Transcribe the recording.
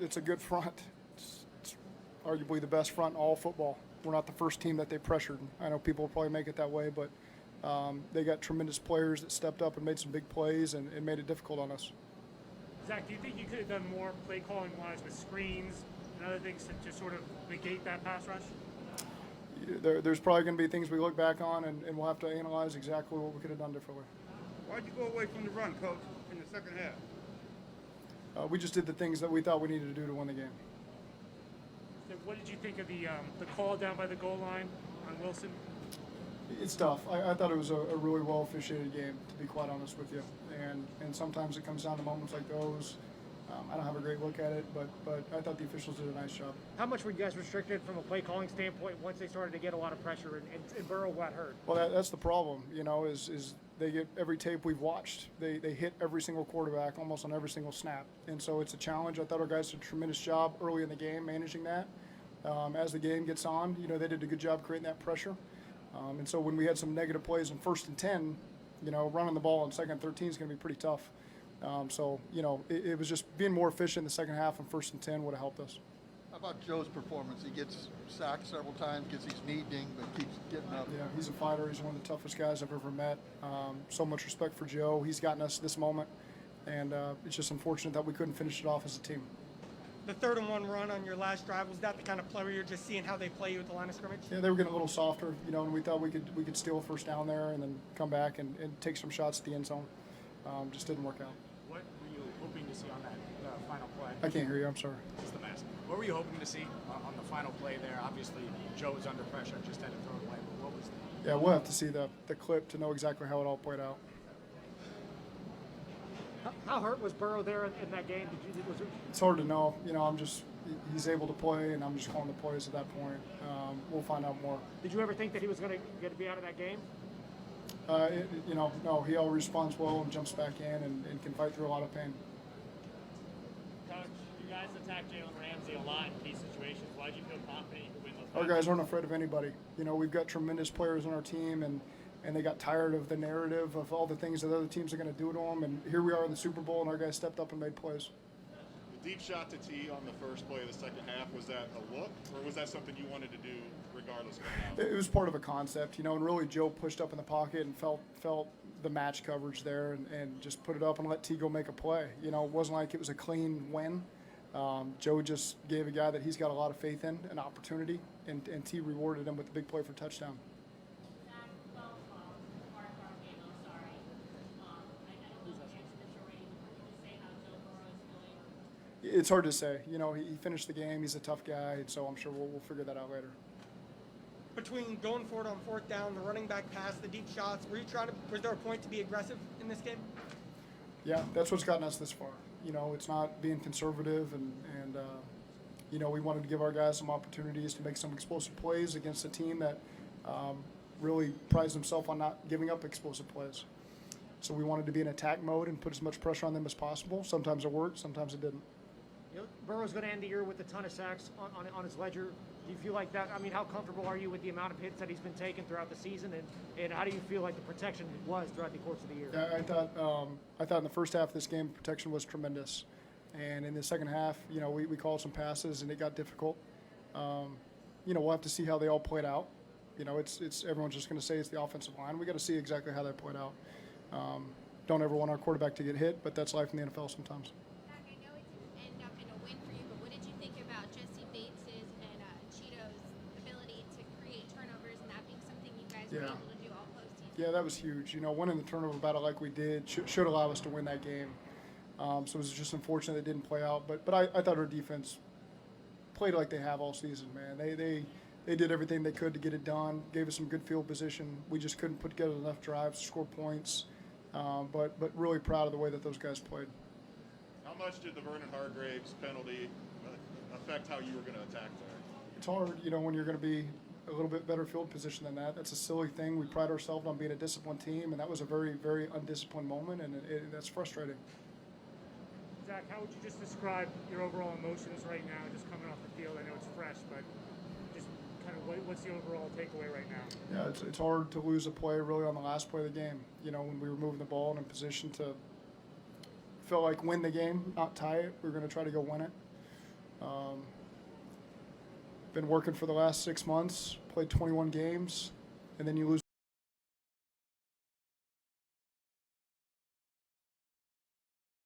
It's a good front. It's arguably the best front in all football. We're not the first team that they pressured. I know people will probably make it that way, but they got tremendous players that stepped up and made some big plays and made it difficult on us. Zach, do you think you could have done more play calling wise with screens and other things to sort of negate that pass rush? There's probably going to be things we look back on, and we'll have to analyze exactly what we could have done differently. Why'd you go away from the run, Coach, in the second half? We just did the things that we thought we needed to do to win the game. So what did you think of the call down by the goal line on Wilson? It's tough. I thought it was a really well officiated game, to be quite honest with you. And sometimes it comes down to moments like those. I don't have a great look at it, but I thought the officials did a nice job. How much were you guys restricted from a play calling standpoint once they started to get a lot of pressure and Burrow got hurt? Well, that's the problem, is they get every tape we've watched. They hit every single quarterback almost on every single snap. And so it's a challenge. I thought our guys did a tremendous job early in the game managing that. As the game gets on, they did a good job creating that pressure. And so when we had some negative plays in 1st and 10, running the ball in 2nd and 13 is going to be pretty tough. It was just being more efficient in the second half, and 1st and 10 would have helped us. How about Joe's performance? He gets sacked several times, gets his knee dinged, but keeps getting up. Yeah, he's a fighter. He's one of the toughest guys I've ever met. So much respect for Joe. He's gotten us this moment, and it's just unfortunate that we couldn't finish it off as a team. The 3rd-and-1 run on your last drive, was that the kind of play where you're just seeing how they play you at the line of scrimmage? Yeah, they were getting a little softer, and we thought we could steal a first down there and then come back and take some shots at the end zone. Just didn't work out. What were you hoping to see on that final play? I can't hear you. I'm sorry. It's the mask. What were you hoping to see on the final play there? Obviously, Joe was under pressure, just had to throw it away. But what was the... Yeah, we'll have to see the clip to know exactly how it all played out. How hurt was Burrow there in that game? It's hard to know. He's able to play, and I'm just calling the plays at that point. We'll find out more. Did you ever think that he was going to be out of that game? No. He always responds well and jumps back in and can fight through a lot of pain. Coach, you guys attacked Jalen Ramsey a lot in these situations. Why did you feel confident you could win those? Our guys aren't afraid of anybody. We've got tremendous players on our team, and they got tired of the narrative of all the things that other teams are going to do to them. And here we are in the Super Bowl, and our guys stepped up and made plays. The deep shot to T on the first play of the second half, was that a look, or was that something you wanted to do regardless of the It was part of a concept, and really Joe pushed up in the pocket and felt the match coverage there and just put it up and let T go make a play. It wasn't like it was a clean win. Joe just gave a guy that he's got a lot of faith in an opportunity, and T rewarded him with a big play for a touchdown. It's hard to say. He finished the game. He's a tough guy, and so I'm sure we'll figure that out later. Between going for it on 4th down, the running back pass, the deep shots, was there a point to be aggressive in this game? Yeah, that's what's gotten us this far. It's not being conservative, and we wanted to give our guys some opportunities to make some explosive plays against a team that really prides themselves on not giving up explosive plays. So we wanted to be in attack mode and put as much pressure on them as possible. Sometimes it worked, sometimes it didn't. Burrow's going to end the year with a ton of sacks on his ledger. Do you feel like that? I mean, how comfortable are you with the amount of hits that he's been taking throughout the season, and how do you feel like the protection was throughout the course of the year? Yeah, I thought in the first half of this game, protection was tremendous, and in the second half, we called some passes and it got difficult. We'll have to see how they all played out. It's everyone's just going to say it's the offensive line. We got to see exactly how that played out. Don't ever want our quarterback to get hit, but that's life in the NFL sometimes. Zach, I know it didn't end up in a win for you, but what did you think about Jesse Bates's and Cheeto's ability to create turnovers, and that being something you guys were able to do all postseason? Yeah, that was huge. Winning the turnover battle like we did should allow us to win that game. So it was just unfortunate it didn't play out. But I thought our defense played like they have all season, man. They did everything they could to get it done, gave us some good field position. We just couldn't put together enough drives to score points. But really proud of the way that those guys played. How much did the Vernon Hargraves penalty affect how you were going to attack there? It's hard, when you're going to be a little bit better field position than that. That's a silly thing. We pride ourselves on being a disciplined team, and that was a very, very undisciplined moment, and that's frustrating. Zach, how would you just describe your overall emotions right now, just coming off the field? I know it's fresh, but just kind of what's the overall takeaway right now? Yeah, it's hard to lose a play really on the last play of the game. When we were moving the ball and in position to feel like win the game, not tie it. We were going to try to go win it. Been working for the last 6 months, played 21 games, and then you lose